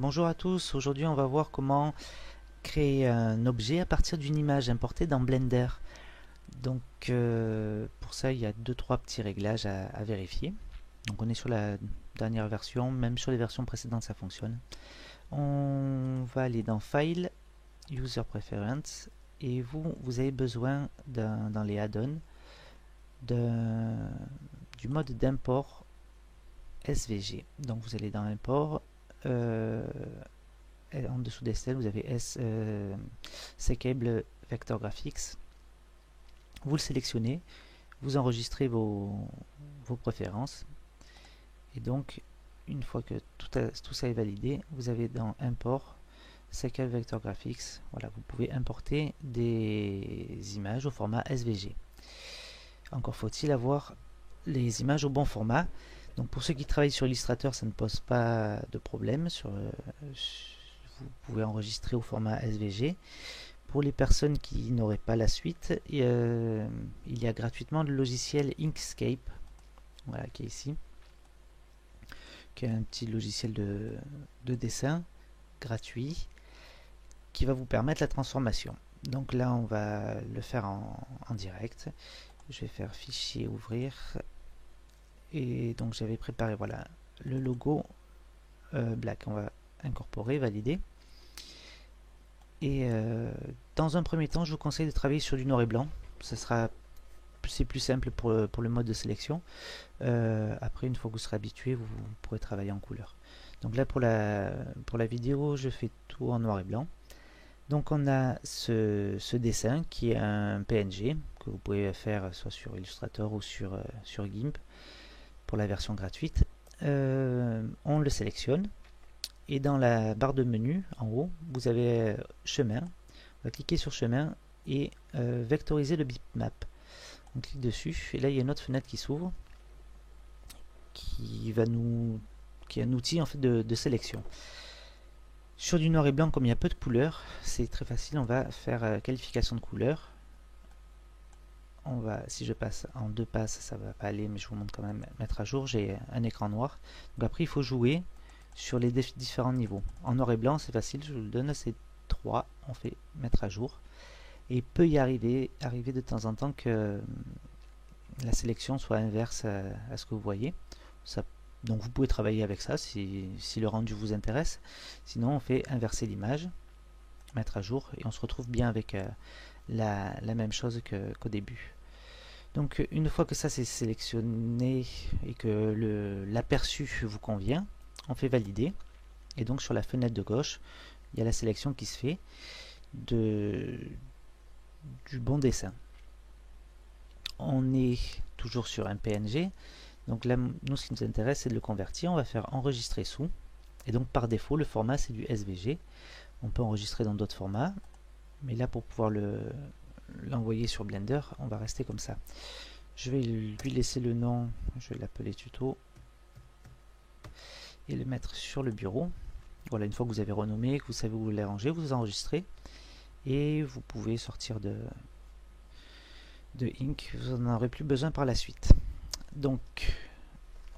Bonjour à tous, aujourd'hui on va voir comment créer un objet à partir d'une image importée dans Blender. Donc pour ça il y a deux trois petits réglages à vérifier. Donc on est sur la dernière version, même sur les versions précédentes ça fonctionne. On va aller dans File, User Preference et vous avez besoin dans les add-ons du mode d'import SVG. Donc vous allez dans Import, en dessous d'Estelle, vous avez Cable Vector Graphics. Vous le sélectionnez, vous enregistrez vos préférences. Et donc, une fois que tout ça est validé, vous avez dans Import, Cable Vector Graphics. Voilà, vous pouvez importer des images au format SVG. Encore faut-il avoir les images au bon format. Donc pour ceux qui travaillent sur Illustrator, ça ne pose pas de problème. Vous pouvez enregistrer au format SVG. Pour les personnes qui n'auraient pas la suite, il y a gratuitement le logiciel Inkscape, voilà, qui est ici, qui est un petit logiciel de dessin gratuit qui va vous permettre la transformation. Donc là, on va le faire en direct. Je vais faire fichier, ouvrir. Et donc j'avais préparé, voilà, le logo black. On va incorporer, valider. Et dans un premier temps, je vous conseille de travailler sur du noir et blanc. C'est plus simple pour le mode de sélection. Après, une fois que vous serez habitué, vous pourrez travailler en couleur. Donc là, pour la vidéo, je fais tout en noir et blanc. Donc on a ce dessin qui est un PNG que vous pouvez faire soit sur Illustrator ou sur GIMP pour la version gratuite. On le sélectionne. Et dans la barre de menu, en haut, vous avez chemin. On va cliquer sur chemin et vectoriser le bitmap. On clique dessus et là il y a une autre fenêtre qui s'ouvre qui est un outil en fait de sélection. Sur du noir et blanc, comme il y a peu de couleurs, c'est très facile. On va faire qualification de couleur. Si je passe en deux passes, ça va pas aller, mais je vous montre quand même mettre à jour. J'ai un écran noir. Donc après il faut jouer sur les différents niveaux. En noir et blanc, c'est facile, je vous le donne, c'est 3, on fait mettre à jour. Et il peut y arriver de temps en temps que la sélection soit inverse à ce que vous voyez. Donc vous pouvez travailler avec ça si le rendu vous intéresse. Sinon, on fait inverser l'image, mettre à jour, et on se retrouve bien avec la même chose qu'au début. Donc une fois que ça c'est sélectionné et que l'aperçu vous convient, on fait valider et donc sur la fenêtre de gauche il y a la sélection qui se fait du bon dessin. On est toujours sur un PNG, donc là nous ce qui nous intéresse c'est de le convertir. On va faire enregistrer sous et donc par défaut le format c'est du SVG. On peut enregistrer dans d'autres formats, mais là pour pouvoir l'envoyer sur Blender on va rester comme ça. Je vais lui laisser le nom, je vais l'appeler tuto et le mettre sur le bureau. Voilà, une fois que vous avez renommé, que vous savez où vous les ranger, vous enregistrez et vous pouvez sortir de Ink, vous n'en aurez plus besoin par la suite. Donc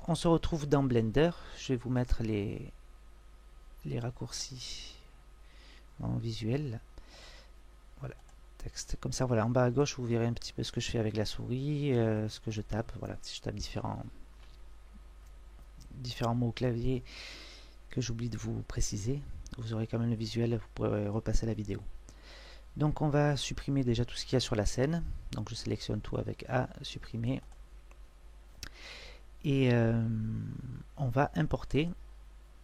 on se retrouve dans Blender. Je vais vous mettre les raccourcis en visuel. Voilà, texte comme ça. Voilà, en bas à gauche vous verrez un petit peu ce que je fais avec la souris, ce que je tape. Voilà, si je tape différents mots au clavier que j'oublie de vous préciser, vous aurez quand même le visuel, vous pourrez repasser la vidéo. Donc on va supprimer déjà tout ce qu'il y a sur la scène. Donc je sélectionne tout avec A, supprimer. Et on va importer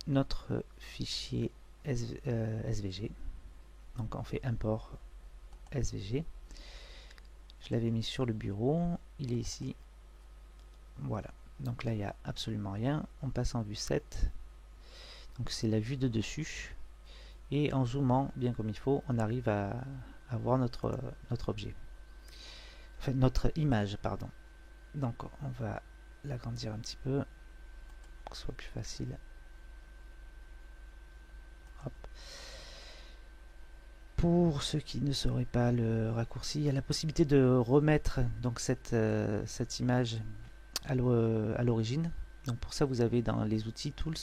notre fichier SVG. Donc on fait import SVG. Je l'avais mis sur le bureau, il est ici. Voilà. Donc là il n'y a absolument rien. On passe en vue 7. Donc c'est la vue de dessus. Et en zoomant bien comme il faut, on arrive à voir notre objet. Enfin notre image, pardon. Donc on va l'agrandir un petit peu pour que ce soit plus facile. Hop. Pour ceux qui ne sauraient pas le raccourci, il y a la possibilité de remettre donc cette image à l'origine. Donc pour ça vous avez dans les outils Tools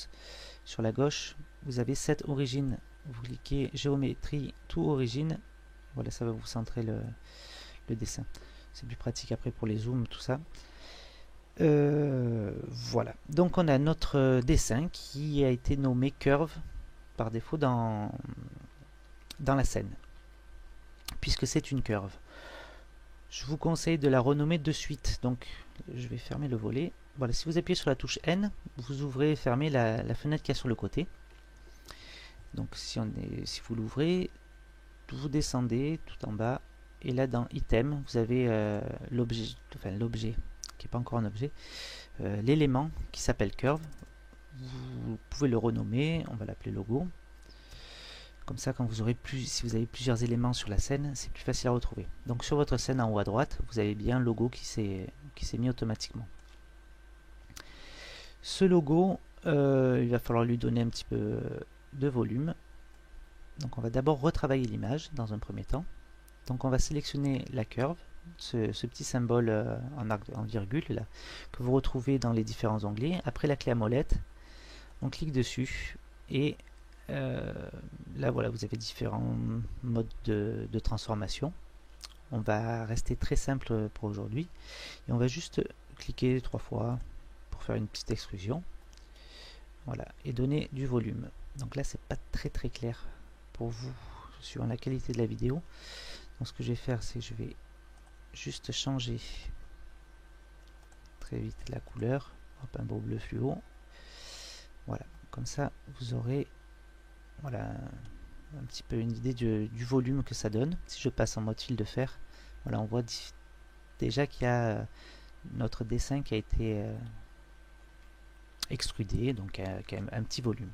sur la gauche vous avez cette origine. Vous cliquez géométrie, tout origine. Voilà, ça va vous centrer le dessin. C'est plus pratique après pour les zooms, tout ça. Voilà. Donc on a notre dessin qui a été nommé curve par défaut dans la scène, puisque c'est une curve. Je vous conseille de la renommer de suite. Donc je vais fermer le volet. Voilà, si vous appuyez sur la touche N, vous ouvrez et fermez la fenêtre qu'il y a sur le côté. Donc si vous l'ouvrez, vous descendez tout en bas, et là dans item, vous avez l'objet qui n'est pas encore un objet, l'élément qui s'appelle curve. Vous pouvez le renommer, on va l'appeler logo. Comme ça, quand si vous avez plusieurs éléments sur la scène, c'est plus facile à retrouver. Donc sur votre scène en haut à droite, vous avez bien un logo qui s'est mis automatiquement. Ce logo, il va falloir lui donner un petit peu de volume. Donc on va d'abord retravailler l'image dans un premier temps. Donc on va sélectionner la curve, ce petit symbole en virgule là, que vous retrouvez dans les différents onglets. Après la clé à molette, on clique dessus et là voilà, vous avez différents modes de transformation. On va rester très simple pour aujourd'hui et on va juste cliquer 3 fois pour faire une petite extrusion. Voilà, et donner du volume. Donc là c'est pas très clair pour vous sur la qualité de la vidéo. Donc ce que je vais faire, c'est que je vais juste changer très vite la couleur. Hop, un beau bleu fluo. Voilà, comme ça vous aurez voilà un petit peu une idée du volume que ça donne. Si je passe en mode fil de fer, voilà, on voit déjà qu'il y a notre dessin qui a été extrudé, donc qui a un petit volume.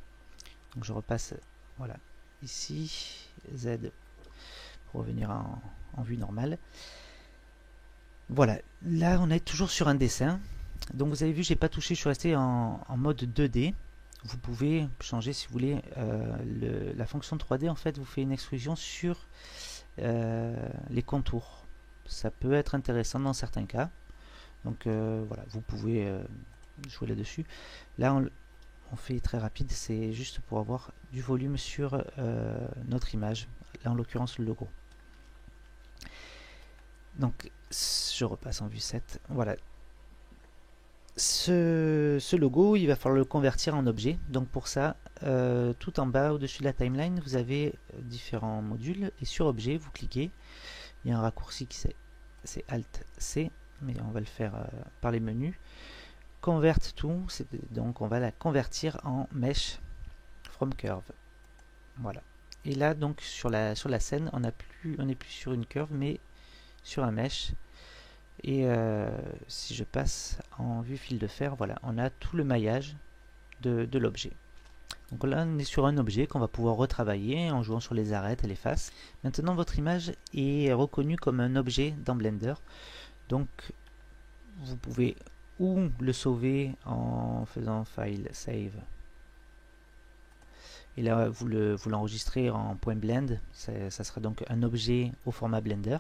Donc je repasse, voilà, ici, Z pour revenir en vue normale. Voilà, là on est toujours sur un dessin. Donc vous avez vu, j'ai pas touché, je suis resté en mode 2D. Vous pouvez changer si vous voulez la fonction 3D. En fait, vous fait une extrusion sur les contours. Ça peut être intéressant dans certains cas. Donc voilà, vous pouvez jouer là-dessus. Là, on fait très rapide, c'est juste pour avoir du volume sur notre image, là en l'occurrence le logo. Donc je repasse en vue 7, voilà. Ce logo, il va falloir le convertir en objet. Donc pour ça, tout en bas au-dessus de la timeline, vous avez différents modules, et sur objet, vous cliquez. Il y a un raccourci qui c'est Alt C, mais on va le faire par les menus. Convert to, donc on va la convertir en mesh from curve. Voilà. Et là donc sur la scène, on n'est plus sur une curve mais sur un mesh. Et si je passe en vue fil de fer, voilà, on a tout le maillage de l'objet. Donc là on est sur un objet qu'on va pouvoir retravailler en jouant sur les arêtes et les faces. Maintenant votre image est reconnue comme un objet dans Blender. Donc vous pouvez ou le sauver en faisant File, Save. Et là, vous l'enregistrez en .blend. Ça sera donc un objet au format Blender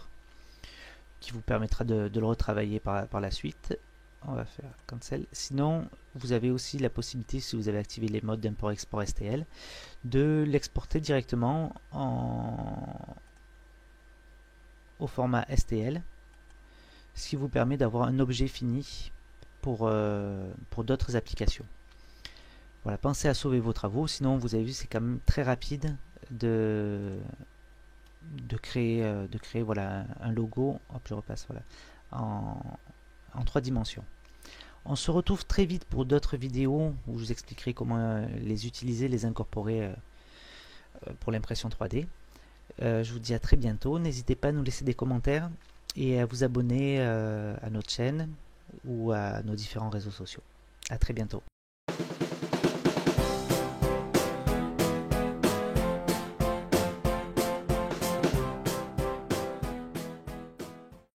qui vous permettra de le retravailler par la suite. On va faire Cancel. Sinon, vous avez aussi la possibilité, si vous avez activé les modes d'import-export STL, de l'exporter directement au format STL, ce qui vous permet d'avoir un objet fini pour d'autres applications. Voilà, pensez à sauver vos travaux, sinon vous avez vu c'est quand même très rapide de créer voilà un logo. Hop, je repasse, voilà, en 3 dimensions. On se retrouve très vite pour d'autres vidéos où je vous expliquerai comment les utiliser, les incorporer pour l'impression 3D. Je vous dis à très bientôt, n'hésitez pas à nous laisser des commentaires et à vous abonner à notre chaîne ou à nos différents réseaux sociaux. À très bientôt.